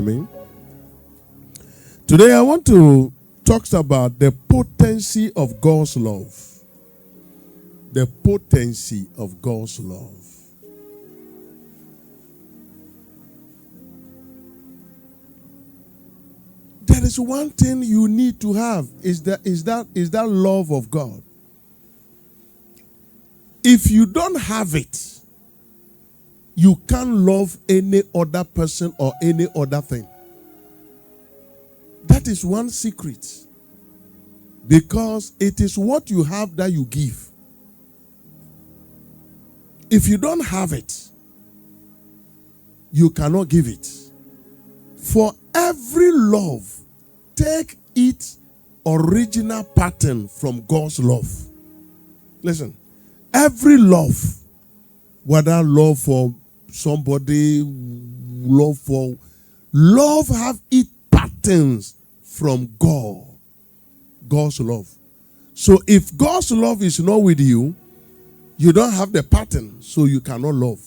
coming. Today I want to talk about the potency of God's love. The potency of God's love. There is one thing you need to have is that love of God. If you don't have it, you can't love any other person or any other thing. That is one secret. Because it is what you have that you give. If you don't have it, you cannot give it. For every love, take its original pattern from God's love. Listen, every love, whether love for somebody, love have its patterns from God. God's love. So if God's love is not with you, you don't have the pattern, so you cannot love.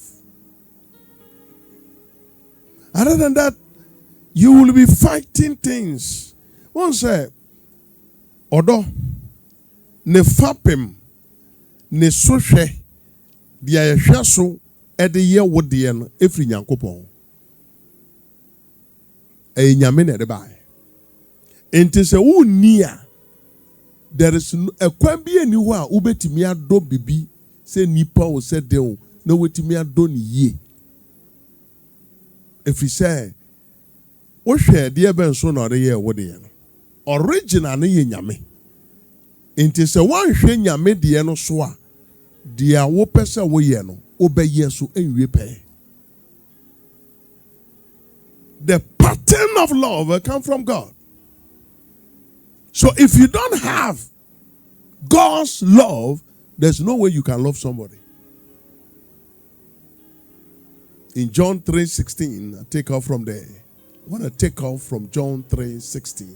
Other than that, you will be fighting things. One say, Edoh, ne fapem, ne sohwe, dia yehwe so, ede ye wode no, efri Nyankopon. E nyame na de bae. Enti se wo nia, there is a kwan bi eni ho a ubetimi ado bibi se nipa o se de o na wetimi ado ni ye. Efri se wo hwe de ben so na ode ye wode ye no. Original na ye nyame. Enti se wan hwe nyame de no so a de a wo pese wo ye no obeye so enwie pe. The pattern of love come from God. So if you don't have God's love, there's no way you can love somebody. In John 3:16, I take off from there. I want to take off from John 3:16.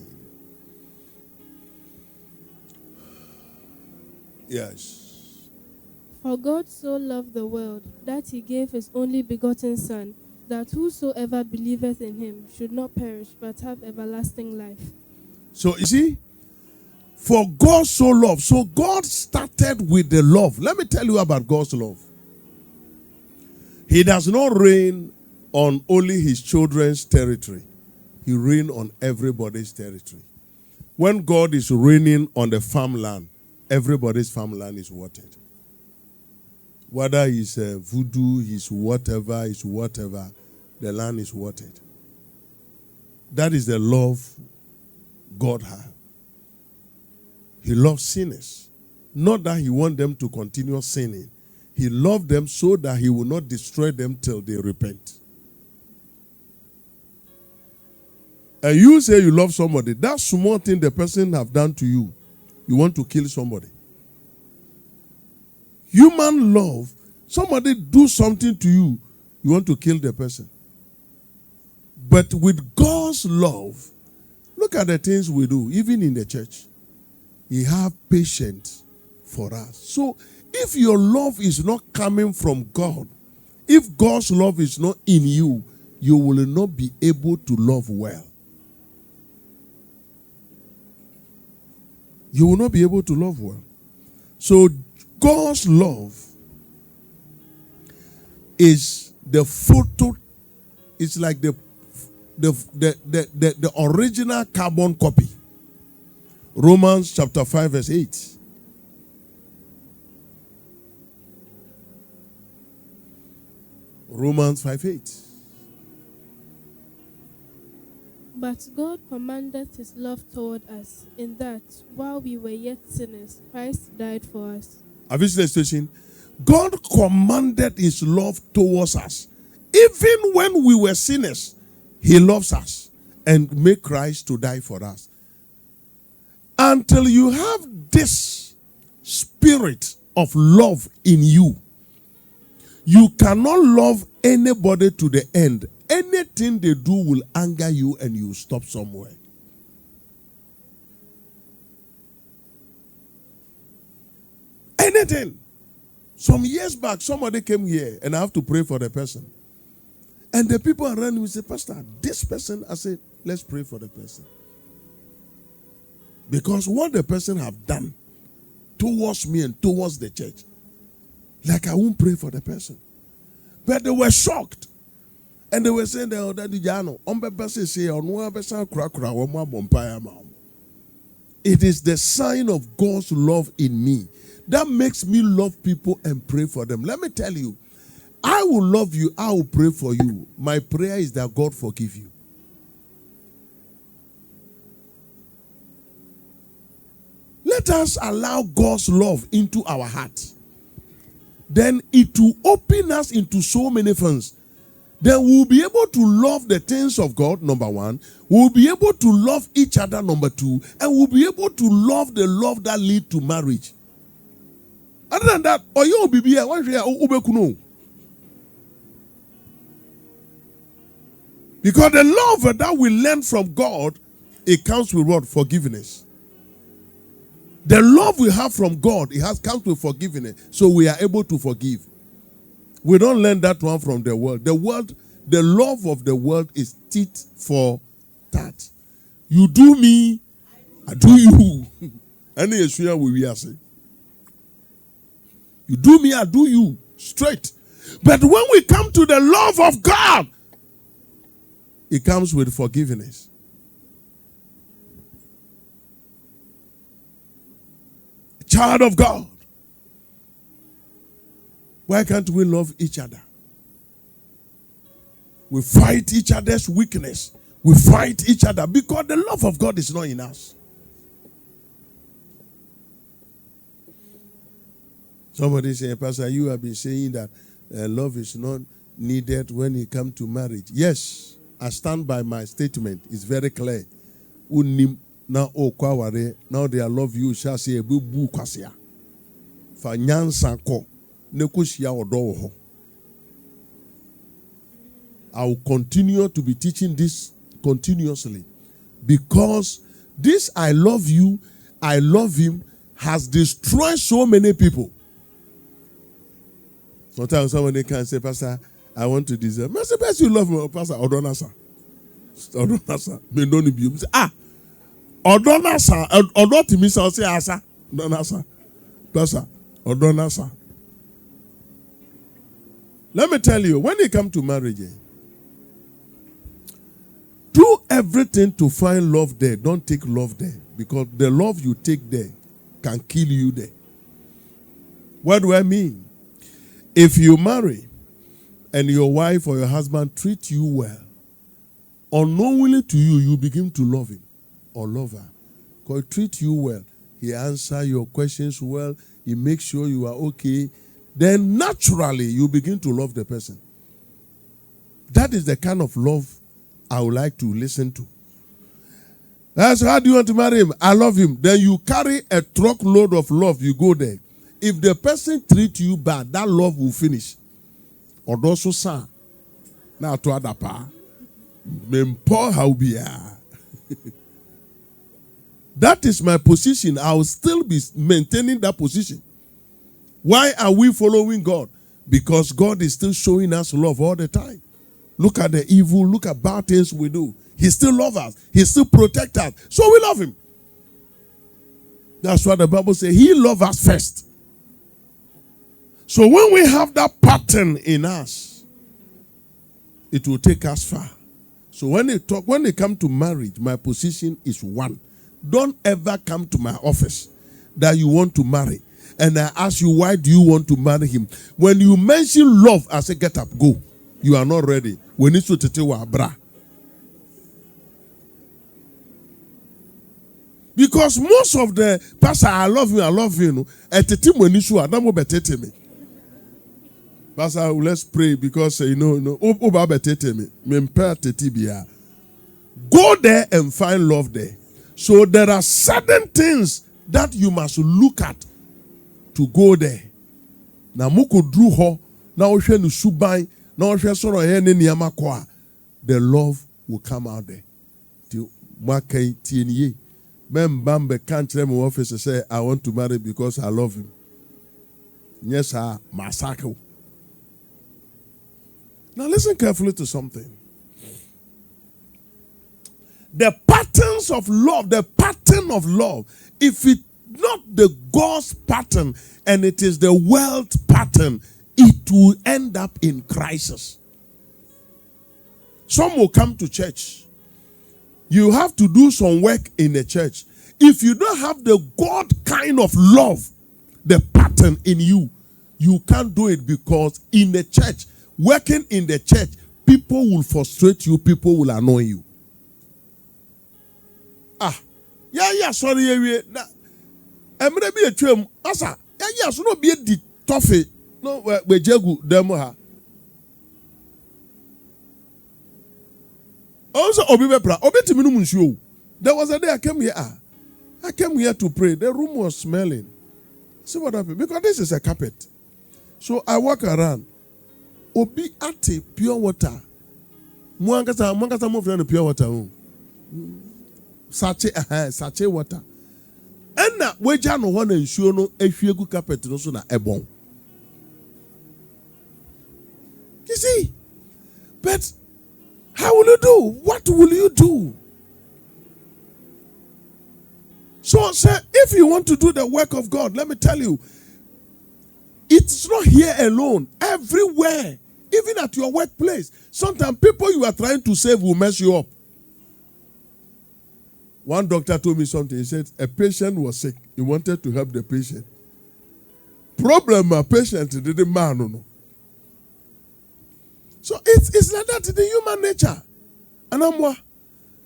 Yes. For God so loved the world that he gave his only begotten Son, that whosoever believeth in him should not perish but have everlasting life. So you see, for God so loved. So God started with the love. Let me tell you about God's love. He does not reign on only his children's territory. He reigns on everybody's territory. When God is reigning on the farmland, everybody's farmland is watered. Whether it's voodoo, it's whatever, the land is watered. That is the love God has. He loves sinners. Not that he wants them to continue sinning. He loved them so that he will not destroy them till they repent. And you say you love somebody. That small thing the person have done to you, you want to kill somebody. Human love, somebody do something to you, you want to kill the person. But with God's love, look at the things we do, even in the church. He have patience for us. So if your love is not coming from God, if God's love is not in you, you will not be able to love well. You will not be able to love well. So God's love is the photo, it's like the original carbon copy. Romans chapter 5 verse 8. Romans 5:8. But God commanded his love toward us, in that, while we were yet sinners, Christ died for us. Have you seen the situation? God commanded his love towards us. Even when we were sinners, he loves us and made Christ to die for us. Until you have this spirit of love in you, you cannot love anybody to the end. Anything they do will anger you and you stop somewhere. Anything. Some years back, somebody came here and I have to pray for the person. And the people around me say, Pastor, this person, I say, let's pray for the person. Because what the person have done towards me and towards the church, like I won't pray for the person. But they were shocked. And they were saying, it is the sign of God's love in me that makes me love people and pray for them. Let me tell you, I will love you, I will pray for you. My prayer is that God forgive you. Let us allow God's love into our hearts. Then it will open us into so many things. Then we'll be able to love the things of God, number one. We'll be able to love each other, number two. And we'll be able to love the love that leads to marriage. Other than that, you'll be here. Because the love that we learn from God, it comes with what? Forgiveness. The love we have from God, it has come with forgiveness. So we are able to forgive. We don't learn that one from the world. The love of the world is tit for tat. You do me, I do you. Any issue we are saying. You do me, I do you. Straight. But when we come to the love of God, it comes with forgiveness. Child of God. Why can't we love each other? We fight each other's weakness. We fight each other because the love of God is not in us. Somebody say, Pastor, you have been saying that love is not needed when it comes to marriage. Yes, I stand by my statement. It's very clear. Now they love you shall say bubu kwasia. Fa nyansa ko nekushia odo. I will continue to be teaching this continuously because this I love you, I love him has destroyed so many people. Sometimes somebody can say, Pastor, I want to deserve. Master, best you love me, Pastor Odonasa. Odonasa. Me don't be. Odonasa. Odotimi say asa. Odonasa. Pastor Odonasa. Let me tell you, when it comes to marriage, do everything to find love there. Don't take love there. Because the love you take there can kill you there. What do I mean? If you marry and your wife or your husband treat you well, unknowingly to you, you begin to love him or love her. Because he treats you well. He answers your questions well. He makes sure you are okay. Then naturally, you begin to love the person. That is the kind of love I would like to listen to. That's how do you want to marry him? I love him. Then you carry a truckload of love. You go there. If the person treats you bad, that love will finish. Odoso sa na to adapa. Mempo how be. That is my position. I will still be maintaining that position. Why are we following God? Because God is still showing us love all the time. Look at the evil, look at bad things we do. He still loves us. He still protects us. So we love him. That's what the Bible says. He loves us first. So when we have that pattern in us, it will take us far. So when it comes to marriage, my position is one. Don't ever come to my office that you want to marry. And I ask you, why do you want to marry him? When you mention love, I say, get up, go. You are not ready. We need to tete wa bra. Because most of the pastor, I love you. Etete mo nishu adamo betete me. Pastor, let's pray because oba betete me. Mempa tete biya. Go there and find love there. So there are certain things that you must look at to go there. Na muko drew ho na ohwe no suban na ohwe soro he ne niama kwa. The love will come out there. Ti makai tieniye. Membambe can't tell my office say I want to marry because I love him. Yes, sir, massacre. Now listen carefully to something. The patterns of love, the pattern of love, if it not the God's pattern and it is the world pattern, it will end up in crisis. Some will come to church. You have to do some work in the church. If you don't have the God kind of love, the pattern in you, you can't do it, because in the church, working in the church, people will frustrate you, people will annoy you. Sorry, I'm gonna be a trim. Asa, so no be the toffee. No, we jagu demo. Also, there was a day I came here. I came here to pray. The room was smelling. See what happened? Because this is a carpet. So I walk around. Obi ate pure water. Mwangasa move around the pure water. Sachet water. And now we just no one ensure no good carpet no so na ebon. You see, but how will you do? What will you do? So, sir, if you want to do the work of God, let me tell you, it's not here alone. Everywhere, even at your workplace. Sometimes people you are trying to save will mess you up. One doctor told me something. He said a patient was sick. He wanted to help the patient. Problem, a patient didn't man no. So it's like that in the human nature. And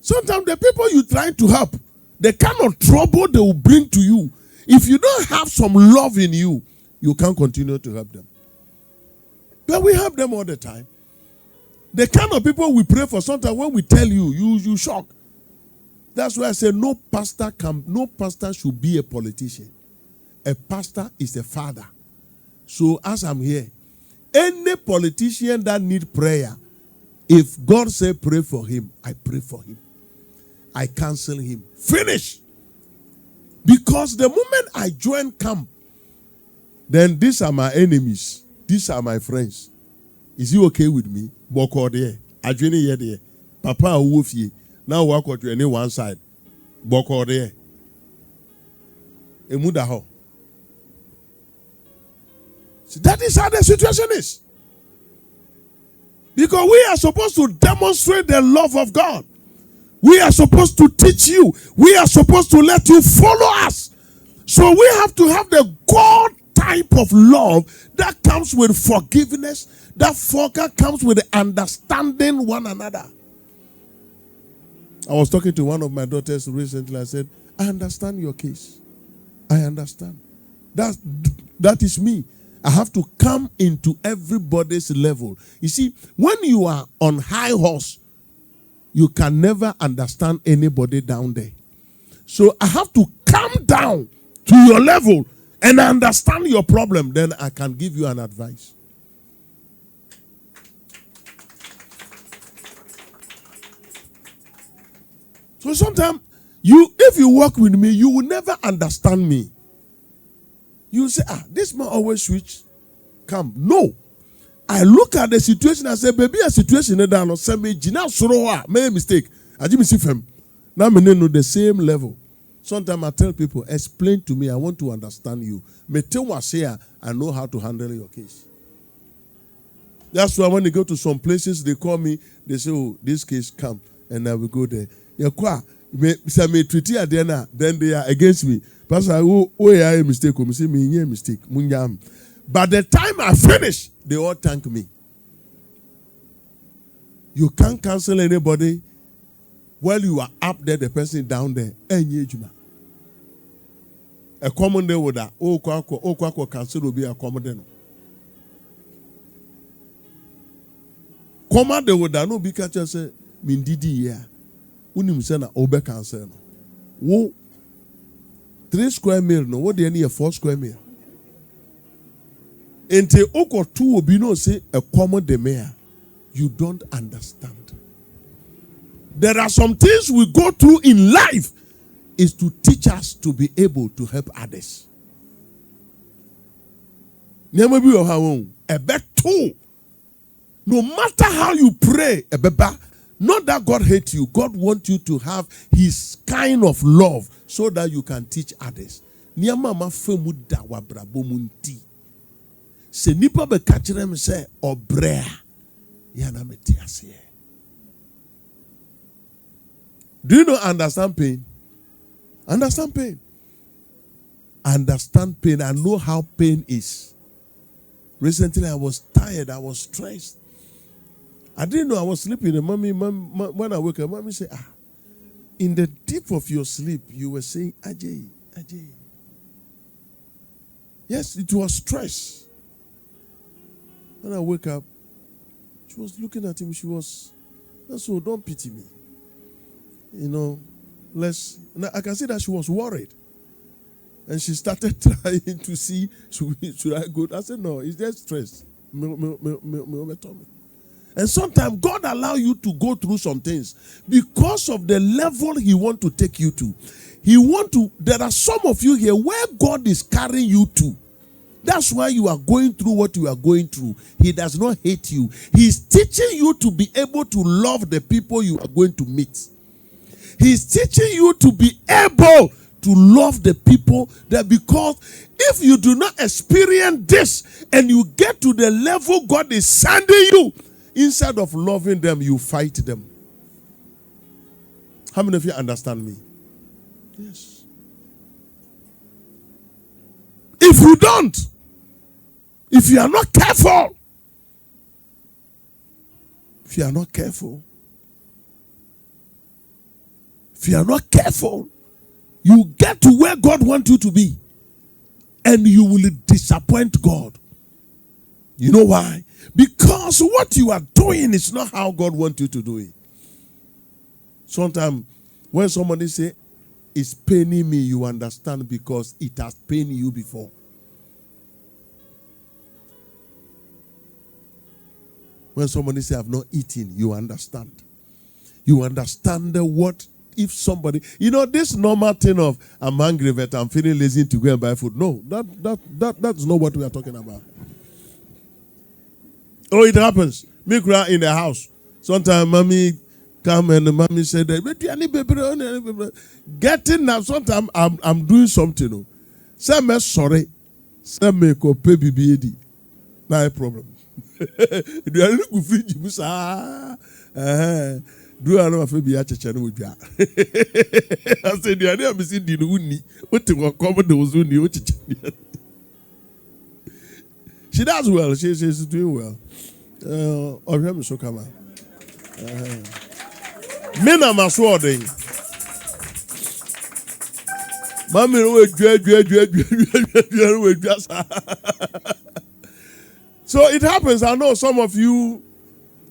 sometimes the people you trying to help, the kind of trouble they will bring to you, if you don't have some love in you, you can't continue to help them. But we help them all the time. The kind of people we pray for, sometimes when we tell you, you shock. That's why I say no pastor should be a politician. A pastor is a father. So as I'm here, any politician that need prayer, if God say pray for him, I pray for him. I cancel him. Finish. Because the moment I join camp, then these are my enemies. These are my friends. Is he okay with me? Boko there. Adwene here there. Papa Uwofie. Now walk out to any one side. Boko there. Emudaho. So that is how the situation is. Because we are supposed to demonstrate the love of God. We are supposed to teach you. We are supposed to let you follow us. So we have to have the God type of love that comes with forgiveness, that comes with understanding one another. I was talking to one of my daughters recently. I said, I understand your case. I understand. That is me. I have to come into everybody's level. You see, when you are on high horse, you can never understand anybody down there. So I have to come down to your level and understand your problem. Then I can give you an advice. So sometimes, if you work with me, you will never understand me. You say, this man always switch. Come. No. I look at the situation and say, baby, a situation that send me jina soroa, make mistake. I just see them. Now me know the same level. Sometimes I tell people, explain to me. I want to understand you. Me tell what say I know how to handle your case. That's why when they go to some places, they call me. They say, "Oh, this case come," and I will go there. Me treat you then they are against me. Pastor, I mistake. Me say me mistake. But the time I finish, they all thank me. You can't cancel anybody while you are up there, the person down there. A common day with that. Oh, cancel will be a common day. Common day with that. No, be catcher say, Mindidi, yeah. Unim sena obe cancel. Wo 3 square meal, no, what they need a 4 square meal. Ente oko 2 will be no say a common de mayor. You don't understand. There are some things we go through in life is to teach us to be able to help others. Never be your own. A bet too. No matter how you pray, not that God hates you. God wants you to have his kind of love so that you can teach others. Niamama femu da wabrabo munti. Se nipa be kachire me se obrea. Yana meti ase. Do you not understand pain? Understand pain. Understand pain. I know how pain is. Recently I was tired. I was stressed. I didn't know I was sleeping. And mommy, when I woke up, mommy said, in the deep of your sleep, you were saying, Ajay, Ajay. Yes, it was stress. When I woke up, she was looking at him. She was, so don't pity me. You know, I can see that she was worried. And she started trying to see, should I go? I said, no, it's just stress. And sometimes God allows you to go through some things because of the level he wants to take you to. There are some of you here where God is carrying you to. That's why you are going through what you are going through. He does not hate you. He's teaching you to be able to love the people you are going to meet. He's teaching you to be able to love the people that, because if you do not experience this and you get to the level God is sending you, instead of loving them, you fight them. How many of you understand me? Yes. If you don't, if you are not careful, you get to where God wants you to be and you will disappoint God. You know why? Because what you are doing is not how God wants you to do it. Sometimes when somebody say, it's paining me, you understand because it has pained you before. When somebody say, I've not eaten, you understand. You understand what if somebody, this normal thing of I'm hungry but I'm feeling lazy to go and buy food. No, that's not what we are talking about. Oh, it happens. Me cry in the house. Sometimes mommy come and the mommy said that getting up. Sometimes I'm doing something. Say me sorry. Say me ko pay BBAD. No problem. Do I look fit you sa? Do I know if be a chachano with ya? I said, you are never seen the uni. What to come those uni? She does well. She's doing well. Or him so come on. Men are my swording. Mammy, so it happens. I know some of you.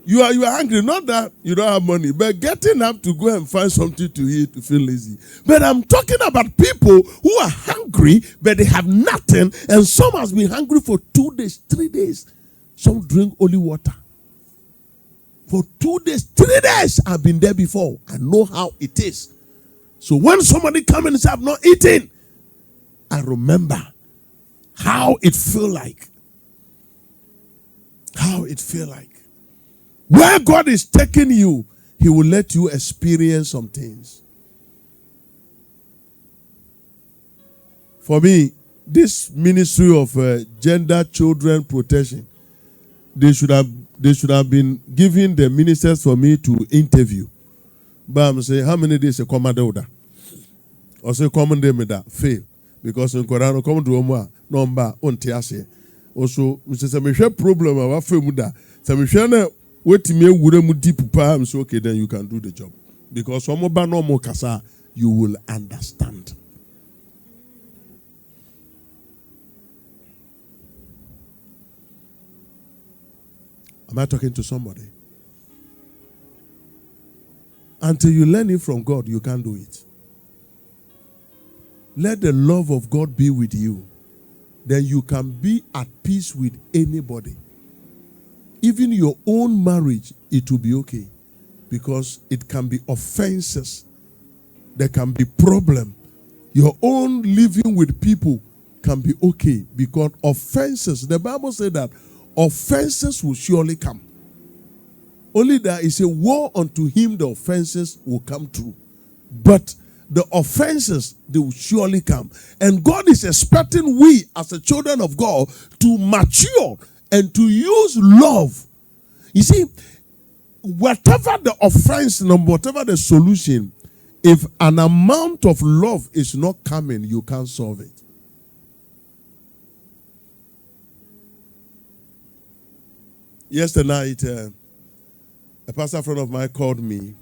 You are hungry, not that you don't have money, but getting up to go and find something to eat to feel lazy. But I'm talking about people who are hungry, but they have nothing, and some has been hungry for 2 days, 3 days. Some drink only water. For 2 days, 3 days, I've been there before. I know how it is. So when somebody comes and says, I've not eaten, I remember how it feel like. How it feel like. Where God is taking you, he will let you experience some things. For me, this ministry of gender children protection, they should have been giving the ministers for me to interview. But I'm saying, how many days a command order? Or say command them that fail. Because in Quran, come to Oma, number on Tiase. Also, Mr. Samisha problem of Famuda. Samisha wait me would deep palm, so okay, then you can do the job. Because some no more kasa, you will understand. Am I talking to somebody? Until you learn it from God, you can't do it. Let the love of God be with you. Then you can be at peace with anybody. Even your own marriage, it will be okay. Because it can be offenses. There can be problem. Your own living with people can be okay. Because offenses, the Bible said that offenses will surely come. Only that is a woe unto him the offenses will come true. But the offenses, they will surely come. And God is expecting we as the children of God to mature and to use love. You see, whatever the offense, whatever the solution, if an amount of love is not coming, you can't solve it. Yesterday night, a pastor friend of mine called me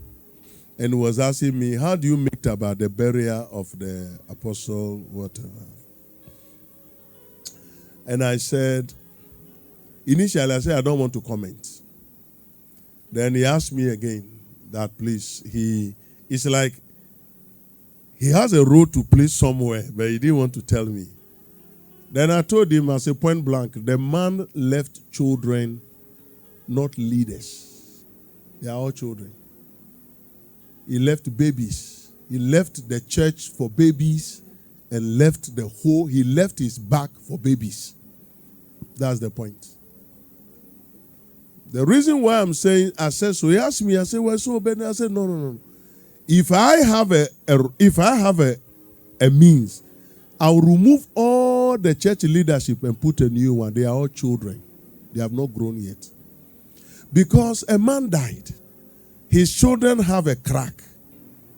and was asking me, how do you make about the burial of the apostle, whatever? And I said, initially I said, I don't want to comment. Then he asked me again that please, it's like he has a role to play somewhere, but he didn't want to tell me. Then I told him, I said, point blank, the man left children, not leaders. They are all children. He left babies. He left the church for babies and left he left his back for babies. That's the point. The reason why I'm saying, I said, so he asked me, I said, well, so Benny, I said, no. If I have a means, I'll remove all the church leadership and put a new one. They are all children. They have not grown yet. Because a man died. His children have a crack.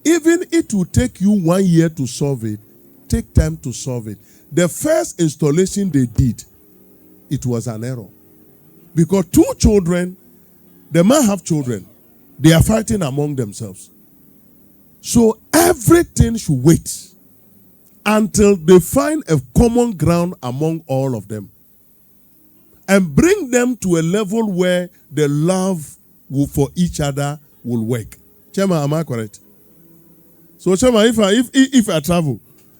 Even it will take you 1 year to solve it, take time to solve it. The first installation they did, it was an error. Because two children, the man have children, they are fighting among themselves. So everything should wait until they find a common ground among all of them. And bring them to a level where the love for each other will work. Chema, am I correct? So Chema, if I travel,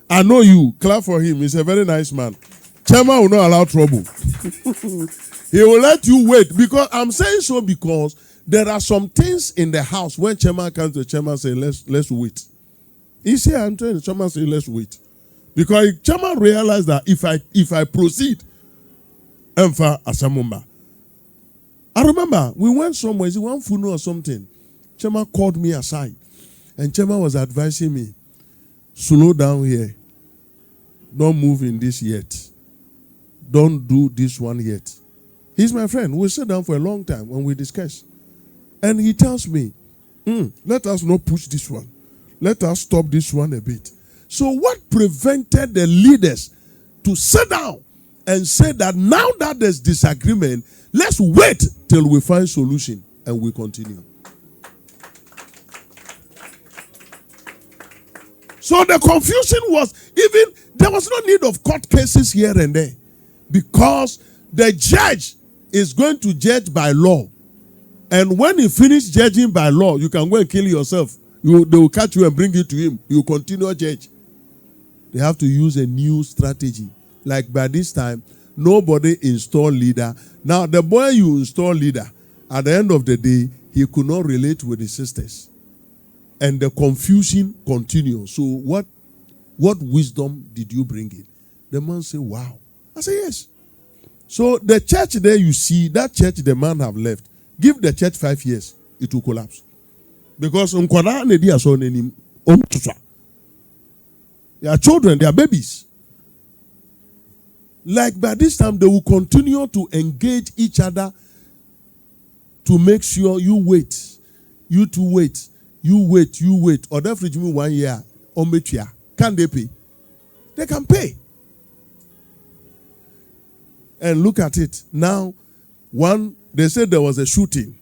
I know you, clap for him. He's a very nice man. Chema will not allow trouble. He will let you wait. Because I'm saying so because there are some things in the house when Chema comes to Chema say, let's wait. He said, I'm telling you, Chema say, let's wait. Because Chema realized that if I proceed, Emfa Asamumba. I remember we went somewhere, one funeral or something. Chema called me aside. And Chema was advising me, slow down here. Don't move in this yet. Don't do this one yet. He's my friend. We sit down for a long time when we discuss. And he tells me, let us not push this one. Let us stop this one a bit. So what prevented the leaders to sit down and say that now that there's disagreement, let's wait till we find solution and we continue. So the confusion was there was no need of court cases here and there because the judge is going to judge by law. And when he finishes judging by law, you can go and kill yourself. They will catch you and bring you to him. You continue judge. They have to use a new strategy. Like by this time, nobody install leader. Now, the boy you install leader, at the end of the day, he could not relate with his sisters. And the confusion continues. So what wisdom did you bring in? The man said, wow. I said, yes. So the church there you see, that church the man have left, give the church 5 years, it will collapse. Because they are children, they are babies. Like by this time, they will continue to engage each other to make sure you wait. You two wait. You wait. Or that fridge me 1 year. Can they pay? They can pay. And look at it. Now, they said there was a shooting.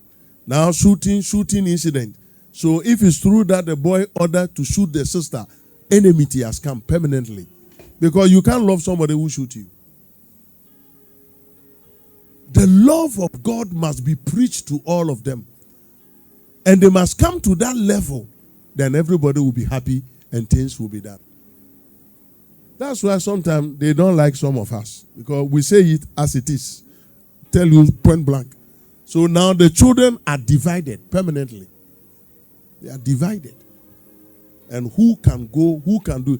Now, shooting incident. So if it's true that the boy ordered to shoot the sister, enmity has come permanently. Because you can't love somebody who shoot you. The love of God must be preached to all of them. And they must come to that level. Then everybody will be happy and things will be done. That's why sometimes they don't like some of us. Because we say it as it is. Tell you point blank. So now the children are divided permanently. They are divided. And who can go, who can do.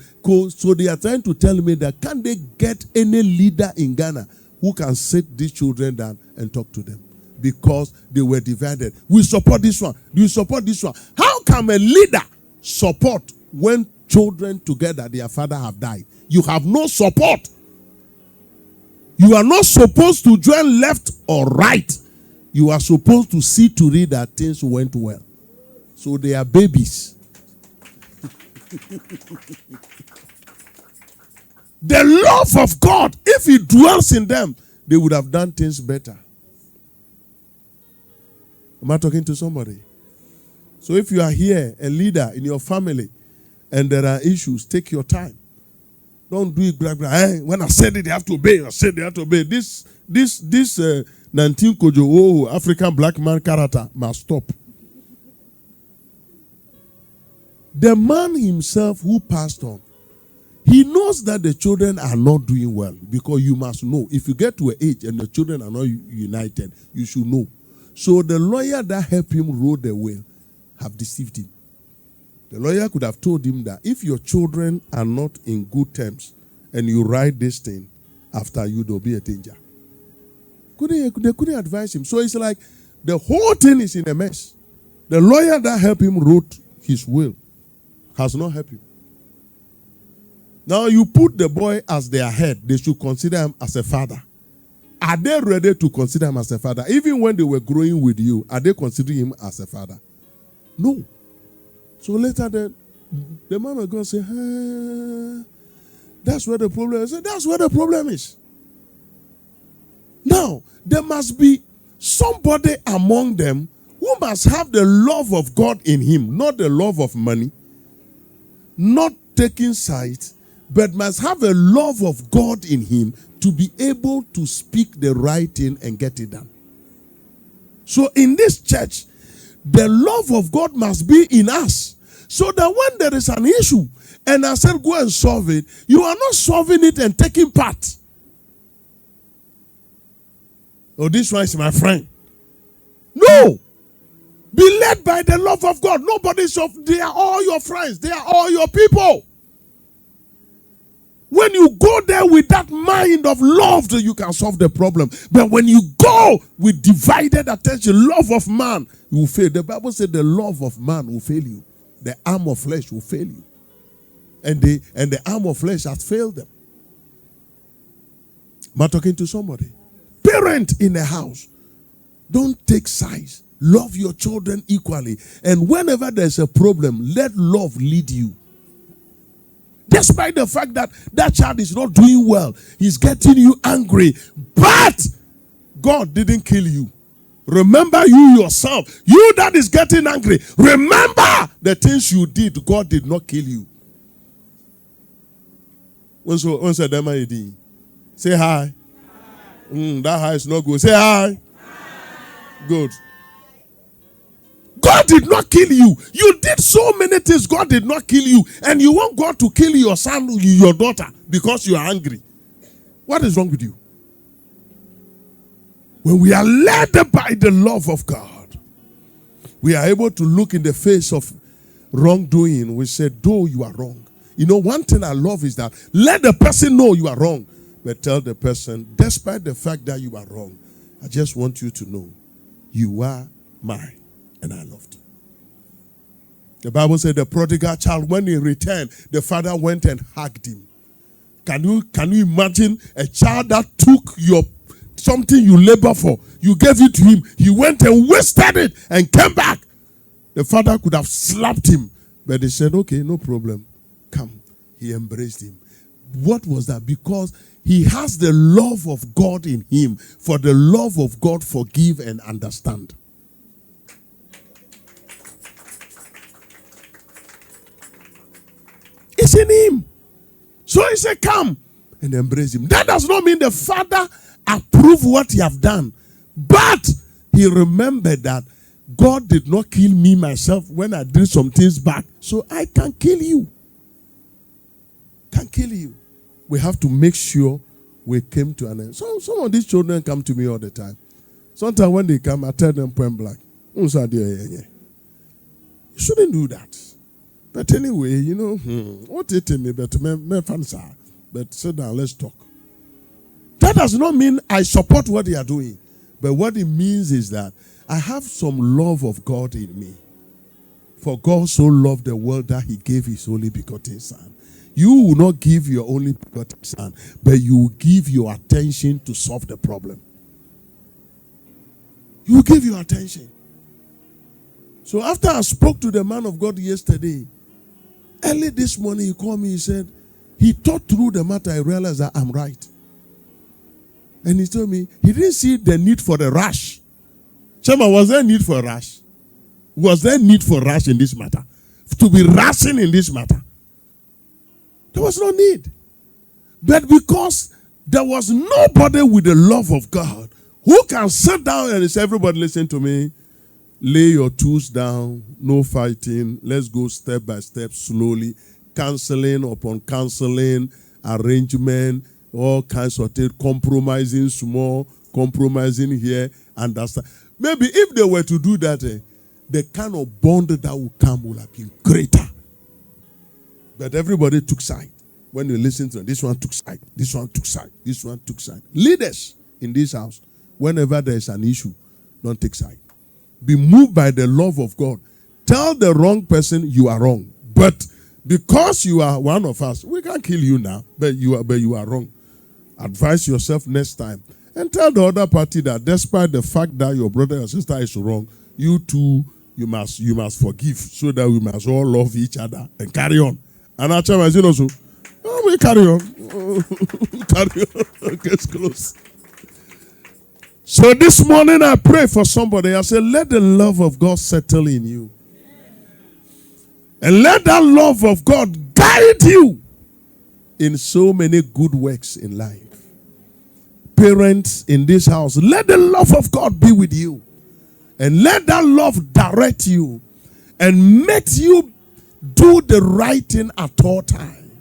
So they are trying to tell me that can they get any leader in Ghana who can sit these children down and talk to them. because they were divided. We support this one. You support this one. How can a leader support when children together, their father have died? You have no support. You are not supposed to join left or right. You are supposed to see to it that things went well. So they are babies. The love of God, if it dwells in them, they would have done things better. Am I talking to somebody? So if you are here, a leader in your family, and there are issues, take your time. Don't do it blah, blah. When I said it, they have to obey. I said they have to obey. This 19 Kojo African black man character must stop. The man himself who passed on, he knows that the children are not doing well, because you must know. If you get to an age and the children are not united, you should know. So the lawyer that helped him wrote the will have deceived him. The lawyer could have told him that if your children are not in good terms and you write this thing, after you, there'll be a danger. They couldn't advise him. So it's like the whole thing is in a mess. The lawyer that helped him wrote his will has not helped him. Now you put the boy as their head, they should consider him as a father. Are they ready to consider him as a father? Even when they were growing with you, are they considering him as a father? No. So later the man will go and say, that's where the problem is. That's where the problem is. Now, there must be somebody among them who must have the love of God in him, not the love of money, not taking sides, but must have a love of God in him to be able to speak the right thing and get it done. So in this church, the love of God must be in us, so that when there is an issue and I said go and solve it, you are not solving it and taking part. Oh, this one is my friend. No. Be led by the love of God. Nobody's they are all your friends. They are all your people. When you go there with that mind of love, you can solve the problem. But when you go with divided attention, love of man, you will fail. The Bible said the love of man will fail you. The arm of flesh will fail you. And the arm of flesh has failed them. Am I talking to somebody? Parent in the house, don't take sides. Love your children equally. And whenever there's a problem, let love lead you. Despite the fact that that child is not doing well, he's getting you angry, but God didn't kill you. Remember you yourself. You that is getting angry, remember the things you did. God did not kill you. Say hi. That hi is not good. Say hi. Good. God did not kill you. You did so many things. God did not kill you. And you want God to kill your son, your daughter, because you are angry. What is wrong with you? When we are led by the love of God, we are able to look in the face of wrongdoing. We say, though you are wrong. You know, one thing I love is that let the person know you are wrong. But tell the person, despite the fact that you are wrong, I just want you to know you are mine. And I loved you. The Bible said the prodigal child, when he returned, the father went and hugged him. Can you imagine a child that took something you labor for, you gave it to him, he went and wasted it and came back? The father could have slapped him, but he said, okay, no problem, come. He embraced him. What was that? Because he has the love of God in him. For the love of God forgive and understand. It's in him. So he said, come and embrace him. That does not mean the father approved what he have done. But he remembered that God did not kill me myself when I did some things back. So I can kill you. Can kill you. We have to make sure we came to an end. Some of these children come to me all the time. Sometimes when they come, I tell them point blank, you shouldn't do that. But anyway, you know, what it me, but sit down, let's talk. That does not mean I support what they are doing. But what it means is that I have some love of God in me. For God so loved the world that he gave his only begotten son. You will not give your only begotten son, but you will give your attention to solve the problem. You will give your attention. So after I spoke to the man of God yesterday, early this morning he called me, he said, he thought through the matter, I realized that I'm right. And he told me, he didn't see the need for the rush. Chema, was there need for a rush? Was there need for rush in this matter? To be rushing in this matter? There was no need. But because there was nobody with the love of God who can sit down and say, everybody listen to me, lay your tools down, no fighting, let's go step by step, slowly, counseling upon counseling, arrangement, all kinds of things, compromising small, compromising here, understand. Maybe if they were to do that, the kind of bond that would come would have been greater. But everybody took side. When you listen to them, this one took side, this one took side, this one took side. Leaders in this house, whenever there is an issue, don't take side. Be moved by the love of God. Tell the wrong person you are wrong. But because you are one of us, we can't kill you now, but you are wrong. Advise yourself next time. And tell the other party that despite the fact that your brother or sister is wrong, you too, you must forgive so that we must all love each other and carry on. And our chairman is also, we carry on. Carry on. Case close. So this morning I pray for somebody. I say, let the love of God settle in you. And let that love of God guide you in so many good works in life. Parents in this house, let the love of God be with you. And let that love direct you and make you do the right thing at all times.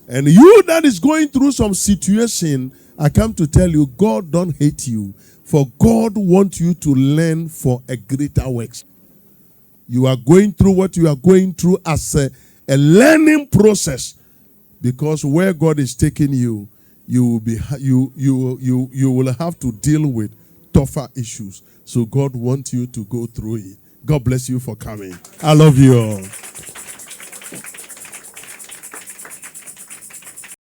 And you that is going through some situation, I come to tell you, God don't hate you. For God wants you to learn for a greater works. You are going through what you are going through as a learning process. Because where God is taking you, you will have to deal with tougher issues. So God wants you to go through it. God bless you for coming. I love you all.